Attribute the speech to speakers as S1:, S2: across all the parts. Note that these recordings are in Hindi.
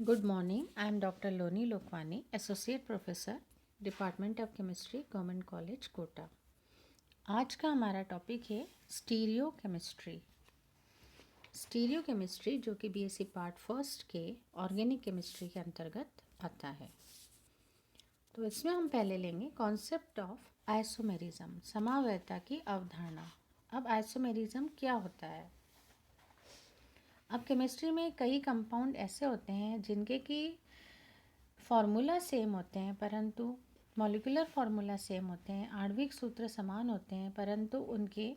S1: Good morning. I am Dr. Loni Lokwani, Associate Professor, Department of Chemistry, Government College, Kota. आज का हमारा टॉपिक है स्टीरियो केमिस्ट्री। स्टीरियो केमिस्ट्री जो कि बीएससी पार्ट फर्स्ट के ऑर्गेनिक केमिस्ट्री के अंतर्गत आता है। तो इसमें हम पहले लेंगे कॉन्सेप्ट ऑफ आइसोमेरिज्म, समावयता की अवधारणा। अब आइसोमेरिज्म क्या होता है? अब केमिस्ट्री में कई कंपाउंड ऐसे होते हैं जिनके कि फार्मूला सेम होते हैं परंतु मॉलिक्यूलर फार्मूला सेम होते हैं, आणविक सूत्र समान होते हैं परंतु उनके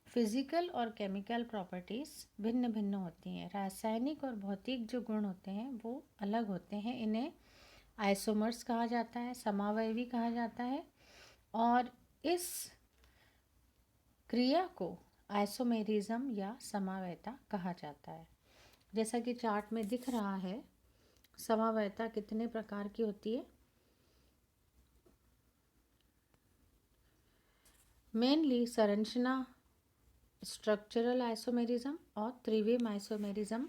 S1: फिजिकल और केमिकल प्रॉपर्टीज़ भिन्न भिन्न होती हैं। रासायनिक और भौतिक जो गुण होते हैं वो अलग होते हैं। इन्हें आइसोमर्स कहा जाता है, समावयवी कहा जाता है और इस क्रिया को आइसोमेरिज्म या समावयता कहा जाता है। जैसा कि चार्ट में दिख रहा है, समावयता कितने प्रकार की होती है? मेनली संरचना स्ट्रक्चरल आइसोमेरिज्म और त्रिविम आइसोमेरिज्म,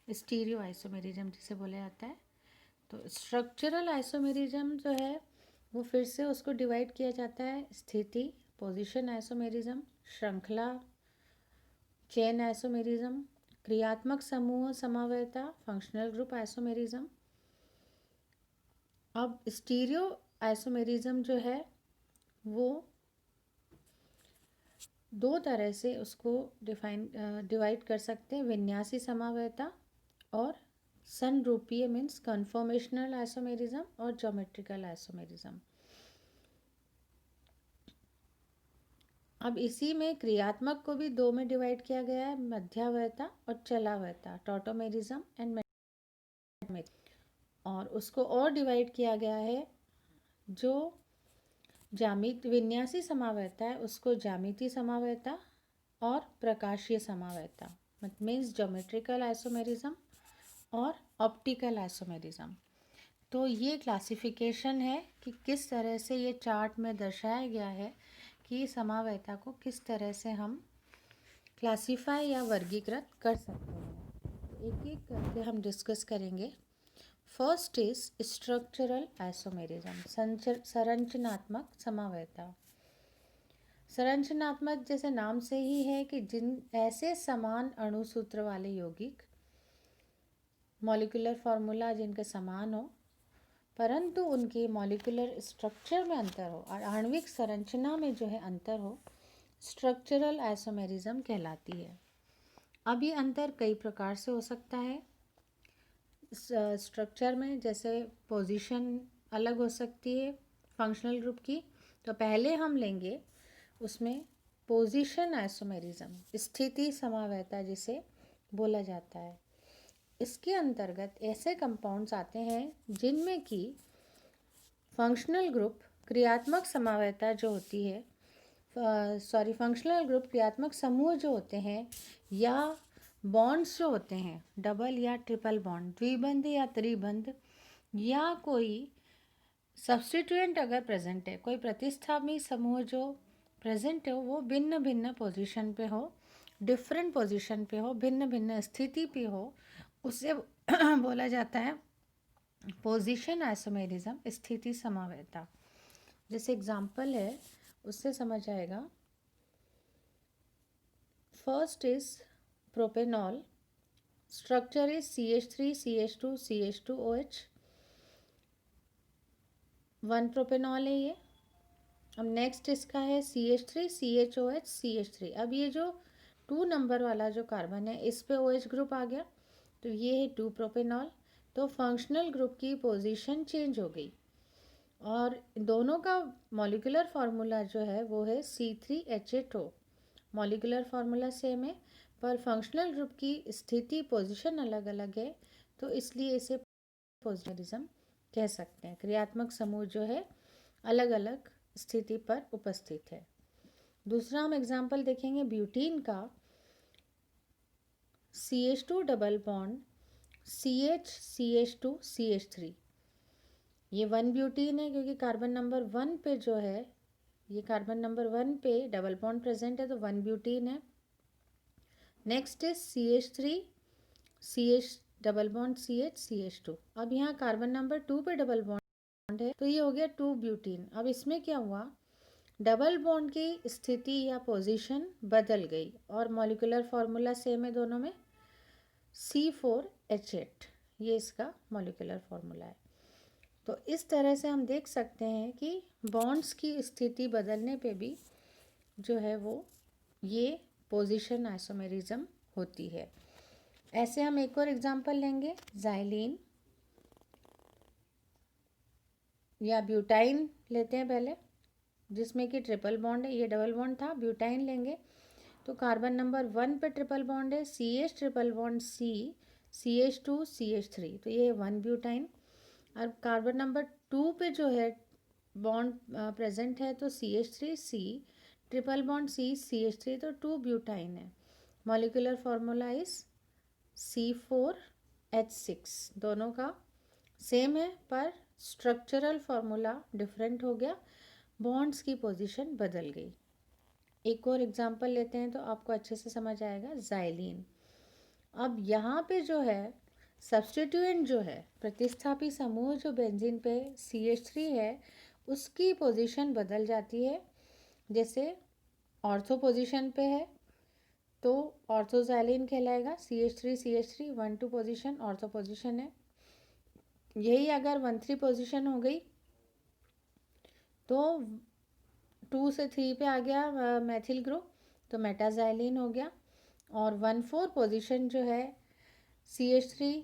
S1: स्टीरियो आइसोमेरिज्म जिसे बोला जाता है। तो स्ट्रक्चरल आइसोमेरिज्म जो है वो फिर से उसको डिवाइड किया जाता है स्थिति, पोजीशन आइसोमेरिज्म, श्रृंखला चेन आइसोमेरिज्म, क्रियात्मक समूह समावयता, फंक्शनल ग्रुप आइसोमेरिज्म। अब स्टीरियो आइसोमेरिज्म जो है वो दो तरह से उसको डिवाइड कर सकते हैं, विन्यासी समावयता और संरूपीय मीन्स कन्फॉर्मेशनल आइसोमेरिज्म और ज्योमेट्रिकल आइसोमेरिज्म। अब इसी में क्रियात्मक को भी दो में डिवाइड किया गया है, मध्यावयता और चलावयता, टॉटोमेरिज्म एंड और उसको और डिवाइड किया गया है जो जामित विन्यासी समावयता है उसको ज्यामिति समावयता और प्रकाशीय समावयता मीन्स ज्योमेट्रिकल आइसोमेरिज्म और ऑप्टिकल आइसोमेरिज्म। तो ये क्लासिफिकेशन है कि किस तरह से ये चार्ट में दर्शाया गया है कि समावयता को किस तरह से हम क्लासीफाई या वर्गीकृत कर सकते हैं। एक एक करके हम डिस्कस करेंगे। फर्स्ट इज स्ट्रक्चरल आइसोमेरिज्म, संरचनात्मक समावयता। संरचनात्मक जैसे नाम से ही है कि जिन ऐसे समान अणुसूत्र वाले यौगिक, मॉलिक्यूलर फार्मूला जिनके समान हो परंतु उनके मॉलिक्यूलर स्ट्रक्चर में अंतर हो और आणविक संरचना में जो है अंतर हो, स्ट्रक्चरल आइसोमेरिज्म कहलाती है। अब ये अंतर कई प्रकार से हो सकता है। स्ट्रक्चर में जैसे पोजीशन अलग हो सकती है फंक्शनल ग्रुप की, तो पहले हम लेंगे उसमें पोजीशन आइसोमेरिज्म, स्थिति समावयता जिसे बोला जाता है। इसके अंतर्गत ऐसे कंपाउंड्स आते हैं जिनमें कि फंक्शनल ग्रुप क्रियात्मक समावयता जो होती है, फंक्शनल ग्रुप क्रियात्मक समूह जो होते हैं या बॉन्ड्स जो होते हैं, डबल या ट्रिपल बॉन्ड, द्विबंध या त्रिबंध, या कोई सब्स्टिट्यूएंट अगर प्रेजेंट है, कोई प्रतिस्थापी समूह जो प्रेजेंट हो वो भिन्न भिन्न पोजीशन पे हो, डिफरेंट पोजीशन पे हो, भिन्न भिन्न स्थिति पे हो, उसे बोला जाता है पोजीशन आइसोमेरिज्म, स्थिति समावयता। जैसे एग्जांपल है उससे समझ आएगा। First is propanol, structure is CH3 CH2 CH2OH, 1 propanol है ये। अब नेक्स्ट इसका है CH3 CHOH CH3। अब ये जो 2 नंबर वाला जो कार्बन है इस पे OH ग्रुप आ गया, तो ये है 2 प्रोपेनॉल। तो फंक्शनल ग्रुप की पोजीशन चेंज हो गई और दोनों का मॉलिक्यूलर फार्मूला जो है वो है C3H8O। मॉलिक्यूलर फार्मूला सेम है पर फंक्शनल ग्रुप की स्थिति पोजीशन अलग अलग है, तो इसलिए इसे पोजिशनरिज्म कह सकते हैं। क्रियात्मक समूह जो है अलग अलग स्थिति पर उपस्थित है। दूसरा हम एग्जाम्पल देखेंगे ब्यूटीन का, CH2 double bond CH CH2CH3। ये 1 ब्यूटीन है क्योंकि कार्बन नंबर 1 पे जो है, ये कार्बन नंबर 1 पे डबल बॉन्ड प्रेजेंट है तो 1 ब्यूटीन है। Next is CH3 CH double bond CH2। अब यहाँ कार्बन नंबर 2 पे डबल बॉन्ड है तो ये हो गया 2 ब्यूटीन। अब इसमें क्या हुआ, डबल बॉन्ड की स्थिति या पोजीशन बदल गई और मॉलिक्यूलर फार्मूला सेम है दोनों में, C4H8, ये इसका मॉलिक्यूलर फार्मूला है। तो इस तरह से हम देख सकते हैं कि बॉन्ड्स की स्थिति बदलने पे भी जो है वो ये पोजीशन आइसोमेरिज्म होती है। ऐसे हम एक और एग्जांपल लेंगे, ज़ाइलीन या ब्यूटाइन लेते हैं पहले, जिसमें कि ट्रिपल बॉन्ड है, ये डबल बॉन्ड था। ब्यूटाइन लेंगे तो कार्बन नंबर 1 पे ट्रिपल बॉन्ड है, CH triple bond C, CH2 CH3, तो ये 1 ब्यूटाइन। और कार्बन नंबर 2 पे जो है बॉन्ड प्रेजेंट है तो CH3C triple bond C CH3, तो 2 ब्यूटाइन है। Molecular formula is C4H6। दोनों का सेम है पर स्ट्रक्चरल फार्मूला डिफरेंट हो गया, बॉन्ड्स की पोजीशन बदल गई। एक और एग्जांपल लेते हैं तो आपको अच्छे से समझ आएगा, ज़ाइलीन। अब यहाँ पे जो है सब्स्टिट्यूएंट जो है, प्रतिस्थापी समूह जो बेंजीन पे CH3 है उसकी पोजीशन बदल जाती है। जैसे ऑर्थो पोजीशन पे है तो ऑर्थोज़ाइलीन कहलाएगा, CH3 1 2 पोजीशन ऑर्थो पोजीशन है। यही अगर 1 3 पोजीशन हो गई तो 2 से 3 पे आ गया मैथिल ग्रुप तो मेटाज़ाइलीन हो गया। और 1 4 पोजीशन जो है CH3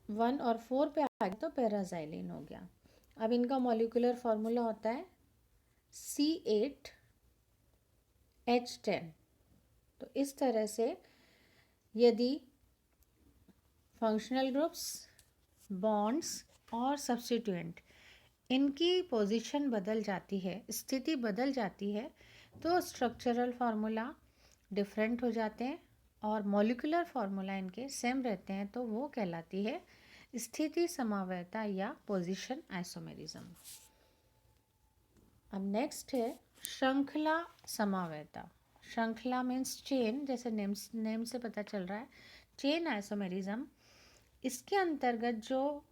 S1: 1 और 4 पे आ गया तो पैराज़ाइलीन हो गया। अब इनका मॉलिक्यूलर फार्मूला होता है C8H10। तो इस तरह से यदि फंक्शनल ग्रुप्स, बॉन्ड्स और सब्स्टिट्यूएंट इनकी पोजीशन बदल जाती है, स्थिति बदल जाती है, तो स्ट्रक्चरल फार्मूला डिफरेंट हो जाते हैं और मॉलिक्यूलर फार्मूला इनके सेम रहते हैं, तो वो कहलाती है स्थिति समवायता या पोजीशन आइसोमेरिज्म। अब नेक्स्ट है श्रृंखला समवायता। श्रृंखला मीन्स चेन, जैसे नेम से पता चल रहा है, चेन आइसोमेरिज्म। इसके अंतर्गत जो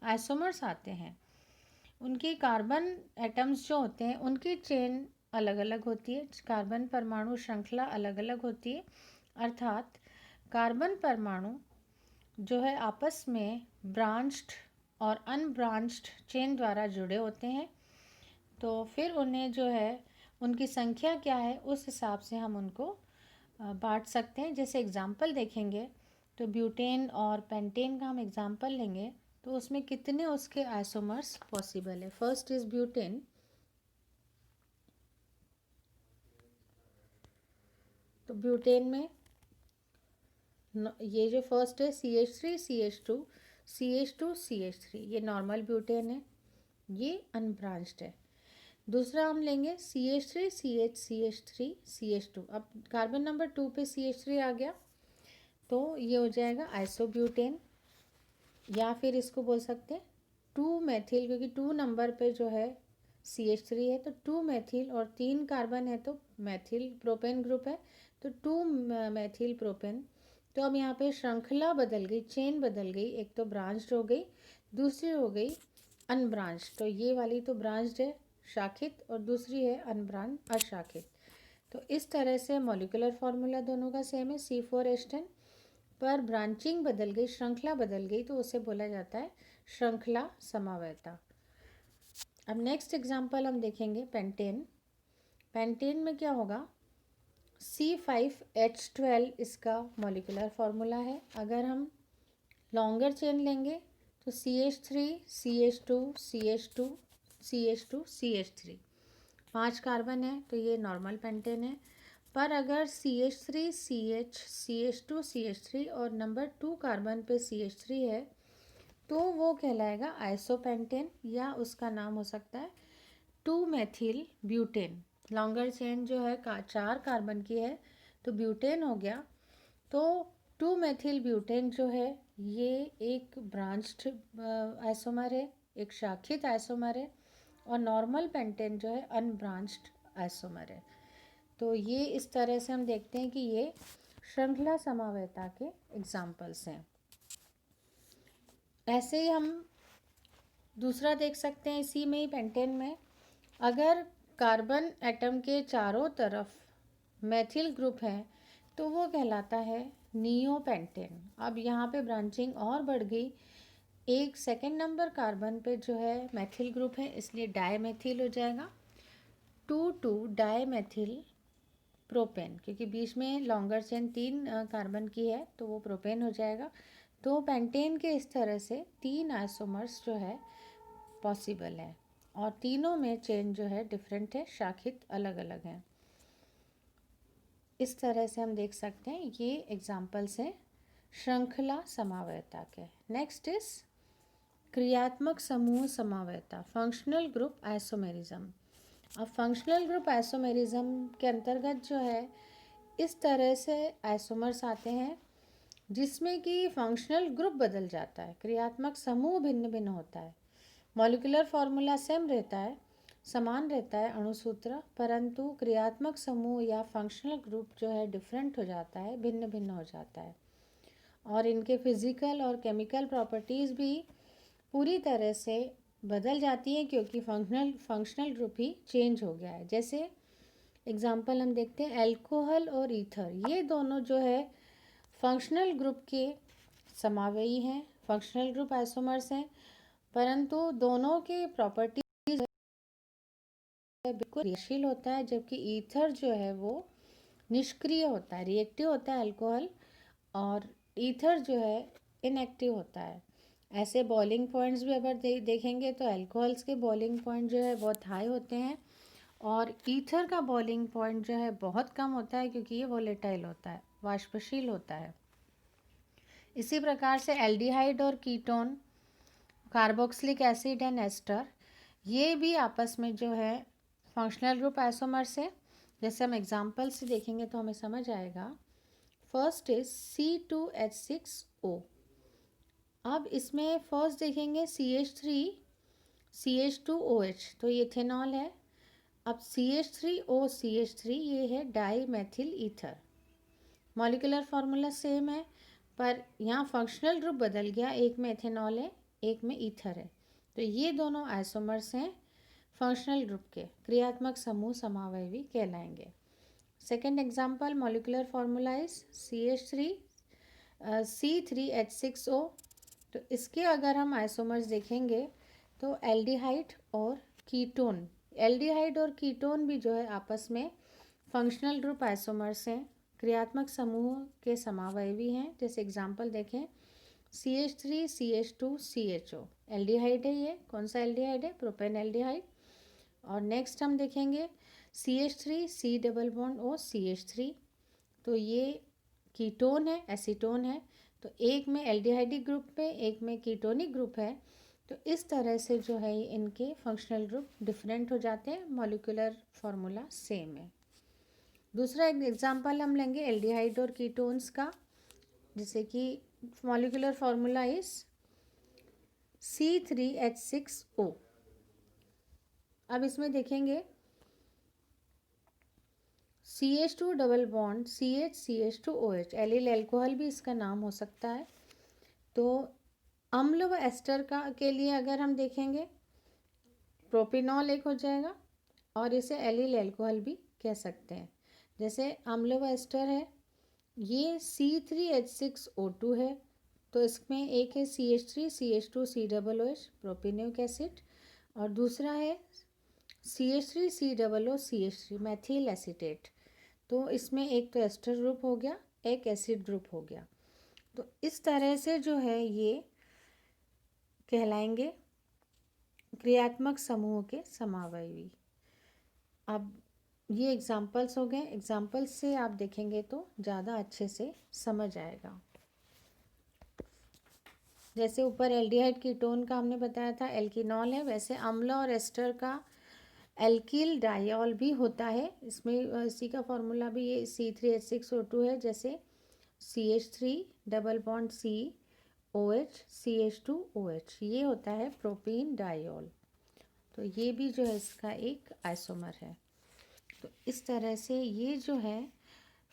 S1: आइसोमर्स आते हैं उनकी कार्बन एटम्स जो होते हैं उनकी चेन अलग अलग होती है, कार्बन परमाणु श्रृंखला अलग अलग होती है। अर्थात कार्बन परमाणु जो है आपस में ब्रांच्ड और अनब्रांच्ड चेन द्वारा जुड़े होते हैं। तो फिर उन्हें जो है उनकी संख्या क्या है उस हिसाब से हम उनको बांट सकते हैं। जैसे एग्जांपल देखेंगे तो ब्यूटेन और पेंटेन का हम एग्जांपल लेंगे तो उसमें कितने उसके आइसोमर्स पॉसिबल है। फर्स्ट इज ब्यूटेन, तो ब्यूटेन में ये जो फर्स्ट है CH3 CH2 CH2 CH3, ये नॉर्मल ब्यूटेन है, ये अनब्रांच्ड है। दूसरा हम लेंगे CH3 CH CH3 CH2। अब कार्बन नंबर 2 पे CH3 आ गया तो ये हो जाएगा आइसोब्यूटेन, या फिर इसको बोल सकते हैं 2 मैथिल, क्योंकि 2 नंबर पे जो है CH3 है तो 2 मैथिल, और 3 कार्बन है तो मैथिल प्रोपेन ग्रुप है तो 2 मैथिल प्रोपेन। तो अब यहाँ पे श्रृंखला बदल गई, चेन बदल गई, एक तो ब्रांच्ड हो गई, दूसरी हो गई अनब्रांच्ड। तो ये वाली तो ब्रांच्ड है शाखित और दूसरी है अनब्रांच अशाखित। तो इस तरह से मॉलिक्यूलर फार्मूला दोनों का सेम है C4H10, पर ब्रांचिंग बदल गई, श्रृंखला बदल गई तो उसे बोला जाता है श्रृंखला समवायता। अब नेक्स्ट एग्जांपल हम देखेंगे पेंटेन। पेंटेन में क्या होगा, C5H12 इसका मॉलिक्यूलर फार्मूला है। अगर हम लॉन्गर चेन लेंगे तो CH3 CH2 CH2 CH2 CH3, 5 carbon है तो ये नॉर्मल पेंटेन है। पर अगर CH3 CH CH2 CH3 और नंबर 2 कार्बन पे CH3 है तो वो कहलाएगा आइसोपेंटेन, या उसका नाम हो सकता है 2 मैथिल ब्यूटेन। लॉन्गर चेन जो है 4 कार्बन की है तो ब्यूटेन हो गया, तो 2 मैथिल ब्यूटेन जो है ये एक ब्रांच्ड आइसोमर है, एक शाखित आइसोमर है, और नॉर्मल पेंटेन जो है अनब्रांच्ड आइसोमर है। तो ये इस तरह से हम देखते हैं कि ये श्रृंखला समवायता के एग्जाम्पल्स हैं। ऐसे ही हम दूसरा देख सकते हैं इसी में ही पेंटेन में, अगर कार्बन एटम के चारों तरफ मेथिल ग्रुप है तो वो कहलाता है नियोपेंटेन। अब यहाँ पे ब्रांचिंग और बढ़ गई, एक सेकेंड नंबर कार्बन पे जो है मेथिल ग्रुप है इसलिए डायमेथिल हो जाएगा, 2 डायमेथिल प्रोपेन, क्योंकि बीच में लॉन्गर चेन 3 कार्बन की है तो वो प्रोपेन हो जाएगा। तो पेंटेन के इस तरह से 3 आइसोमर्स जो है पॉसिबल है और तीनों में चेन जो है डिफरेंट है, शाखित अलग अलग हैं। इस तरह से हम देख सकते हैं, ये एग्जाम्पल्स हैं श्रृंखला समवायता के। नेक्स्ट इज क्रियात्मक समूह समवायता, फंक्शनल ग्रुप आइसोमेरिज्म। अब फंक्शनल ग्रुप आइसोमेरिज्म के अंतर्गत जो है इस तरह से आइसोमर्स आते हैं जिसमें कि फंक्शनल ग्रुप बदल जाता है, क्रियात्मक समूह भिन्न भिन्न होता है, मॉलिक्यूलर फॉर्मूला सेम रहता है, समान रहता है अणुसूत्र, परंतु क्रियात्मक समूह या फंक्शनल ग्रुप जो है डिफरेंट हो जाता है, भिन्न भिन्न हो जाता है और इनके फिजिकल और केमिकल प्रॉपर्टीज़ भी पूरी तरह से बदल जाती हैं क्योंकि फंक्शनल ग्रुप ही चेंज हो गया है। जैसे एग्जांपल हम देखते हैं अल्कोहल और ईथर, ये दोनों जो है फंक्शनल ग्रुप के समावयी हैं, फंक्शनल ग्रुप आइसोमर्स हैं, परंतु दोनों के प्रॉपर्टीज बिल्कुल क्रियाशील होता है, जबकि ईथर जो है वो निष्क्रिय होता है, रिएक्टिव होता है अल्कोहल, और ईथर जो है इनएक्टिव होता है। ऐसे बॉइलिंग पॉइंट्स भी अगर देखेंगे तो अल्कोहल्स के बॉइलिंग पॉइंट जो है बहुत हाई होते हैं और ईथर का बॉइलिंग पॉइंट जो है बहुत कम होता है क्योंकि ये वोलेटाइल होता है, वाष्पशील होता है। इसी प्रकार से एल्डिहाइड और ketone, carboxylic acid and ester, ये भी आपस में जो है फंक्शनल ग्रुप आइसोमर्स है। जैसे हम एग्जांपल से देखेंगे तो हमें समझ आएगा। First is C2H6O। अब इसमें फर्स्ट देखेंगे CH3CH2OH, तो ये इथेनॉल है। अब CH3OCH3 ये है di methyl ether, molecular formula same है पर यहाँ फंक्शनल ग्रुप बदल गया, एक में इथेनॉल है एक में ईथर है, तो ये दोनों आइसोमर्स हैं फंक्शनल ग्रुप के, क्रियात्मक समूह समावयवी कहलाएंगे। Second example molecular formula is C3H6O। तो इसके अगर हम आइसोमर्स देखेंगे तो एल्डिहाइड और कीटोन, एल्डिहाइड और कीटोन भी जो है आपस में फंक्शनल ग्रुप आइसोमर्स हैं, क्रियात्मक समूह के समावयवी हैं। जैसे एग्जांपल देखें CH3CH2CHO, एल्डिहाइड है, ये कौन सा एल्डिहाइड है? Propane aldehyde. और नेक्स्ट हम देखेंगे CH3C∼OCH3, तो ये कीटोन है, एसीटोन है, तो एक में एल्डिहाइडिक ग्रुप पे एक में कीटोनिक ग्रुप है, तो इस तरह से जो है इनके फंक्शनल ग्रुप डिफरेंट हो जाते हैं, मॉलिक्यूलर फार्मूला सेम है। दूसरा एक एग्जांपल हम लेंगे एल्डिहाइड और कीटोन्स का, जैसे कि मॉलिक्यूलर फार्मूला इज C3H6O। अब इसमें देखेंगे CH2 double bond CH2OH, allele alcohol भी इसका नाम हो सकता है। तो अम्ल व एस्टर का के लिए अगर हम देखेंगे प्रोपिनॉल एक हो जाएगा और इसे एलिल एल्कोहल भी कह सकते हैं। जैसे अम्ल व एस्टर है, ये C3H6O2 है, तो इसमें एक है CH3CH2COOH प्रोपिनिक एसिड और दूसरा है CH3COOCH3 मैथिल एसीटेट, तो इसमें एक तो एस्टर ग्रुप हो गया, एक एसिड ग्रुप हो गया। तो इस तरह से जो है ये कहलाएंगे क्रियात्मक समूह के समावयवी। अब ये एग्जाम्पल्स हो गए, एग्जाम्पल्स से आप देखेंगे तो ज़्यादा अच्छे से समझ आएगा। जैसे ऊपर एल्डिहाइड कीटोन का हमने बताया था एल्किनॉल है, वैसे अम्ल और एस्टर का एल्किल डाइऑल भी होता है। इसमें इसी का फॉर्मूला भी ये C3H6O2 है, जैसे CH3 double bond COH CH2OH, ये होता है प्रोपीन डाइऑल, तो ये भी जो है इसका एक आइसोमर है। तो इस तरह से ये जो है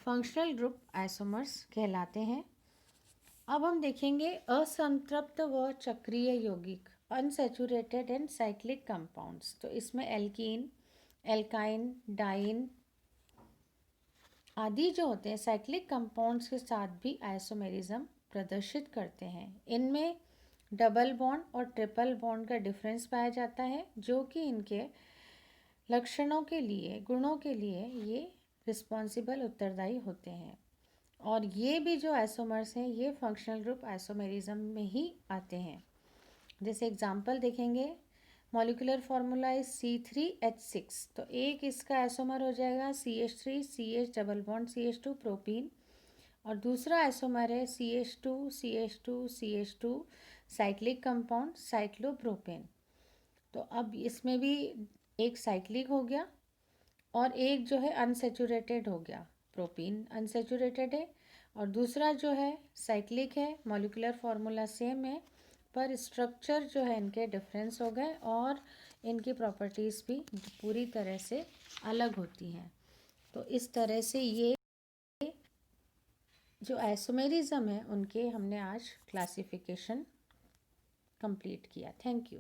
S1: फंक्शनल ग्रुप आइसोमर्स कहलाते हैं। अब हम देखेंगे असंतृप्त व चक्रीय यौगिक, अनसैचुरेटेड एंड साइक्लिक कंपाउंड्स। तो इसमें एल्कीन, एल्काइन, डाइन आदि जो होते हैं साइक्लिक कंपाउंड्स के साथ भी आइसोमेरिज्म प्रदर्शित करते हैं। इनमें डबल बॉन्ड और ट्रिपल बॉन्ड का डिफरेंस पाया जाता है, जो कि इनके लक्षणों के लिए, गुणों के लिए ये रिस्पॉन्सिबल, उत्तरदायी होते हैं। और ये भी जो आइसोमर्स हैं ये फंक्शनल ग्रुप आइसोमेरिज्म में ही आते हैं। जैसे एग्जांपल देखेंगे, मॉलिक्यूलर फार्मूला इज C3H6। तो एक इसका आइसोमर हो जाएगा CH3 CH double bond CH2 propene, और दूसरा आइसोमर है CH2 CH2 CH2 cyclic compound cyclopropane. तो अब इसमें भी एक साइक्लिक हो गया और एक जो है अनसेचुरेटेड हो गया, प्रोपीन अनसेचुरेटेड है, और दूसरा जो है साइक्लिक है। मॉलिक्यूलर फार्मूला सेम है पर स्ट्रक्चर जो है इनके डिफरेंस हो गए और इनकी प्रॉपर्टीज़ भी पूरी तरह से अलग होती हैं। तो इस तरह से ये जो आइसोमेरिज्म है उनके हमने आज क्लासिफिकेशन कंप्लीट किया। Thank you.